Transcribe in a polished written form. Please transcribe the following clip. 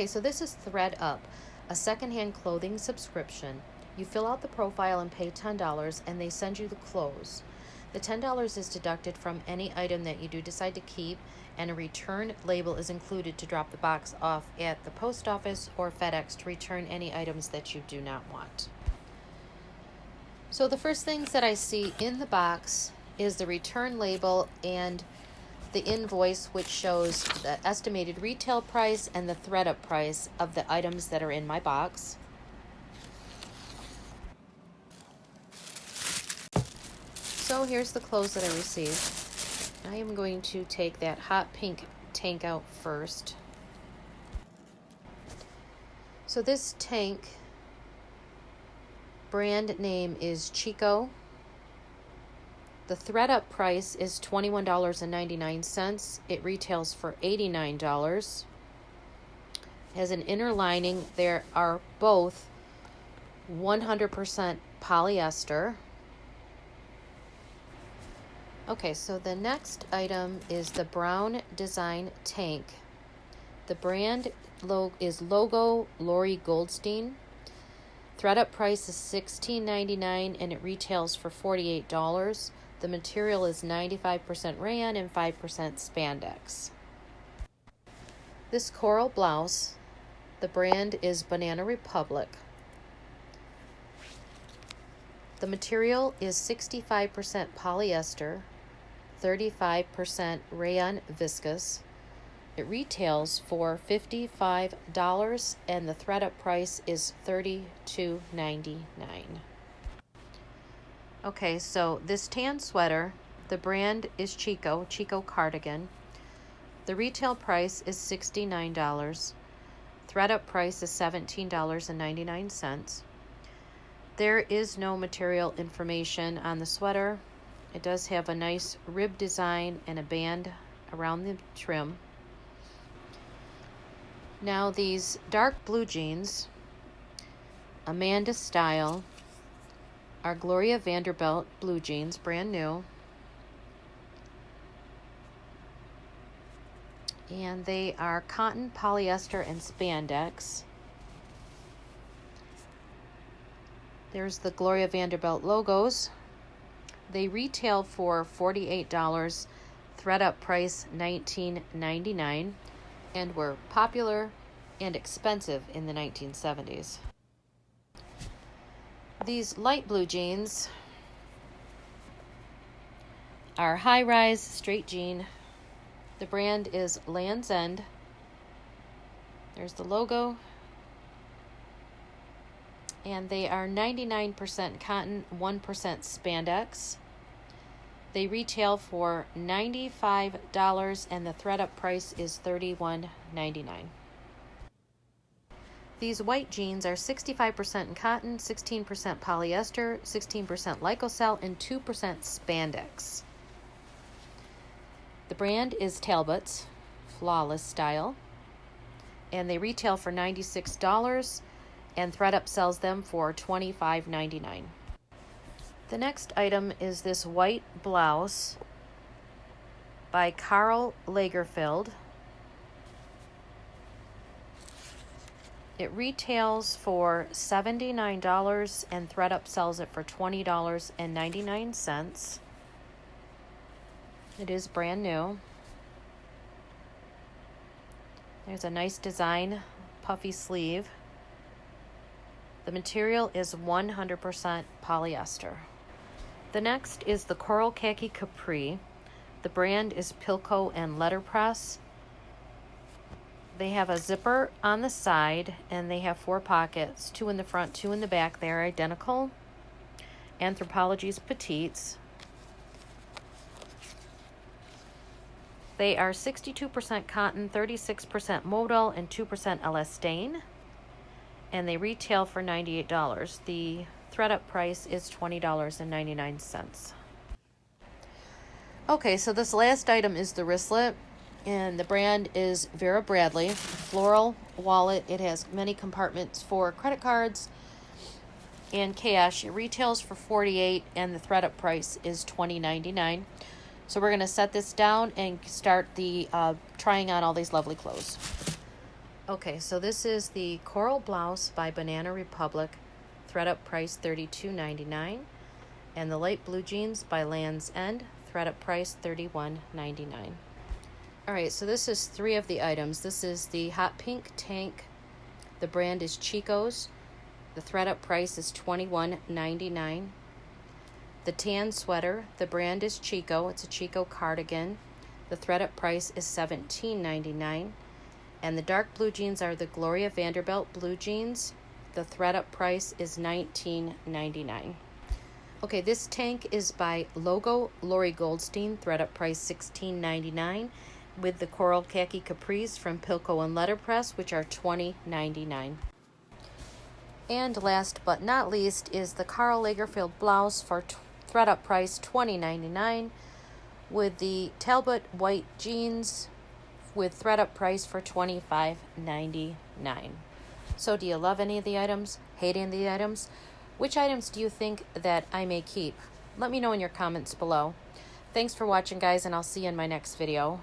Okay, so this is Thread Up, a secondhand clothing subscription. You fill out the profile and pay $10, and they send you the clothes. The $10 is deducted from any item that you do decide to keep, and a return label is included to drop the box off at the post office or FedEx to return any items that you do not want. So the first things that I see in the box is the return label and the invoice, which shows the estimated retail price and the thread up price of the items that are in my box. So here's the clothes that I received. I am going to take that hot pink tank out first. So this tank, brand name is Chico. The thread up price is $21.99. It retails for $89. Has an inner lining. There are both 100% polyester. Okay, so the next item is the brown design tank. The brand is Logo Lori Goldstein. Thread up price is $16.99 and it retails for $48. The material is 95% rayon and 5% spandex. This coral blouse, the brand is Banana Republic. The material is 65% polyester, 35% rayon viscose. It retails for $55 and the thread up price is $32.99. Okay, so this tan sweater, the brand is Chico Cardigan. The retail price is $69. Thread up price is $17.99. There is no material information on the sweater. It does have a nice rib design and a band around the trim. Now these dark blue jeans, Amanda style, are Gloria Vanderbilt blue jeans, brand new. And they are cotton, polyester, and spandex. There's the Gloria Vanderbilt logos. They retail for $48, thread up price $19.99, and were popular and expensive in the 1970s. These light blue jeans are high-rise straight jean. The brand is Land's End. There's the logo. And they are 99% cotton, 1% spandex. They retail for $95 and the thread up price is $31.99. These white jeans are 65% cotton, 16% polyester, 16% lyocell, and 2% spandex. The brand is Talbot's Flawless Style, and they retail for $96, and ThreadUp sells them for $25.99. The next item is this white blouse by Karl Lagerfeld. It retails for $79 and ThreadUp sells it for $20.99. It is brand new. There's a nice design, puffy sleeve. The material is 100% polyester. The next is the Coral Khaki Capri. The brand is Pilco and Letterpress. They have a zipper on the side and they have 4 pockets, 2 in the front, 2 in the back. They're identical. Anthropologie's Petites. They are 62% cotton, 36% modal, and 2% elastane. And they retail for $98. The thread-up price is $20.99. Okay, so this last item is the wristlet, and the brand is Vera Bradley. Floral wallet. It has many compartments for credit cards and cash. It retails for $48, and the thread-up price is $20.99. So we're going to set this down and start the trying on all these lovely clothes. Okay, so this is the Coral Blouse by Banana Republic, thread up price $32.99, and the Light Blue Jeans by Land's End, thread up price $31.99. All right, so this is 3 of the items. This is the hot pink tank. The brand is Chico's. The thread up price is $21.99. The tan sweater, the brand is Chico. It's a Chico cardigan. The thread up price is $17.99. And the dark blue jeans are the Gloria Vanderbilt blue jeans. The thread up price is $19.99. Okay, this tank is by Logo Lori Goldstein, thread up price $16.99, with the coral khaki capris from Pilco and Letterpress, which are $20.99. And last but not least is the Karl Lagerfeld blouse for thread up price $20.99, with the Talbot white jeans with thread up price for $25.99. So do you love any of the items? Hate any of the items? Which items do you think that I may keep? Let me know in your comments below. Thanks for watching, guys, and I'll see you in my next video.